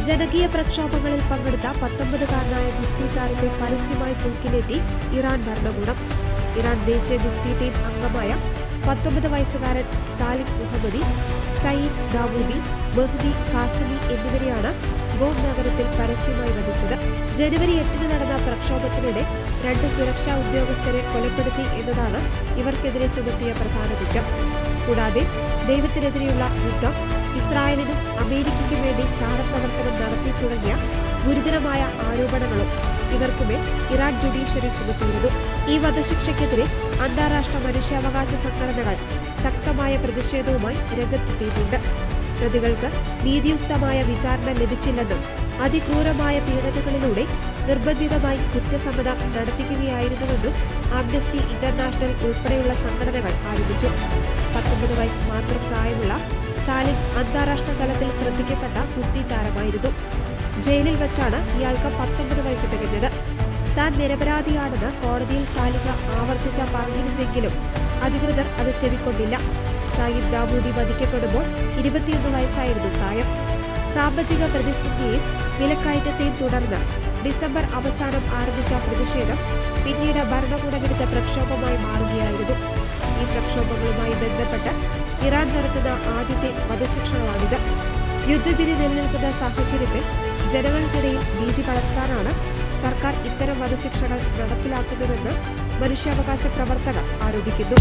ജനകീയ പ്രക്ഷോഭങ്ങളിൽ പങ്കെടുത്ത 19കാരനായ ഗുസ്തി താരത്തെ പരസ്യമായി തൂക്കിലേറ്റി ഇറാൻ ഭരണകൂടം. ഇറാൻ ദേശീയ ഗുസ്തി ടീം അംഗമായ 19 വയസ്സുകാരൻ സാലിക് മുഹമ്മദി, സയ്യിദ് ദാവൂദി, മെഹ്ദി കാസിമി എന്നിവരെയാണ് ഗോം നഗരത്തിൽ പരസ്യമായി വധിച്ചത്. ജനുവരി 8 നടന്ന പ്രക്ഷോഭത്തിനിടെ 2 സുരക്ഷാ ഉദ്യോഗസ്ഥരെ കൊലപ്പെടുത്തി എന്നതാണ് ഇവർക്കെതിരെ ചുമത്തിയ പ്രധാന കുറ്റം. കൂടാതെ ദൈവത്തിനെതിരെയുള്ള യുദ്ധം, ഇസ്രായേലിനും അമേരിക്കയ്ക്കും വേണ്ടി ചാരപ്രവർത്തനം നടത്തി തുടങ്ങിയ ഗുരുതരമായ ആരോപണങ്ങളും ഇവർക്കുമേൽ ഇറാൻ ജുഡീഷ്യറി ചുമത്തിയിരുന്നു. ഈ വധശിക്ഷയ്ക്കെതിരെ അന്താരാഷ്ട്ര മനുഷ്യാവകാശ സംഘടനകൾ ശക്തമായ പ്രതിഷേധവുമായി രംഗത്തെത്തിയിട്ടുണ്ട്. പ്രതികൾക്ക് നീതിയുക്തമായ വിചാരണ ലഭിച്ചില്ലെന്നും അതിക്രൂരമായ പീഡനങ്ങളിലൂടെ നിർബന്ധിതമായി കുറ്റസമ്മതം നടത്തിക്കുകയായിരുന്നുവെന്നും ആംനസ്റ്റി ഇന്റർനാഷണൽ ഉൾപ്പെടെയുള്ള സംഘടനകൾ ആരോപിച്ചു. 19 വയസ്സ് മാത്രം പ്രായമുള്ള സാലിക് അന്താരാഷ്ട്ര തലത്തിൽ ശ്രദ്ധിക്കപ്പെട്ട ഗുസ്തി താരമായിരുന്നു. ജയിലിൽ വച്ചാണ് ഇയാൾക്ക് 19 വയസ്സ് തികഞ്ഞത്. താൻ നിരപരാധിയാണെന്ന് കോടതിയിൽ സാലിക ആവർത്തിച്ച പറഞ്ഞിരുന്നെങ്കിലും അധികൃതർ അത് ചെവിക്കൊണ്ടില്ല. സയ്യിദ് ദാവൂദി വധിക്കപ്പെടുമ്പോൾ 21 വയസ്സായിരുന്നു പ്രായം. സാമ്പത്തിക പ്രതിസന്ധിയെയും വിലക്കയറ്റത്തെയും തുടർന്ന് ഡിസംബർ അവസാനം ആരംഭിച്ച പ്രതിഷേധം പിന്നീട് ഭരണകൂടമെടുത്ത പ്രക്ഷോഭമായി മാറുകയായിരുന്നു. ഈ പ്രക്ഷോഭങ്ങളുമായി ബന്ധപ്പെട്ട് ഇറാൻ നടത്തുന്ന ആദ്യത്തെ വധശിക്ഷകളാണിത്. യുദ്ധഭീതി നിലനിൽക്കുന്ന സാഹചര്യത്തിൽ ജനങ്ങൾക്കിടയിൽ ഭീതി പടർത്താനാണ് സർക്കാർ ഇത്തരം വധശിക്ഷകൾ നടപ്പിലാക്കുന്നതെന്ന് മനുഷ്യാവകാശ പ്രവർത്തകർ ആരോപിക്കുന്നു.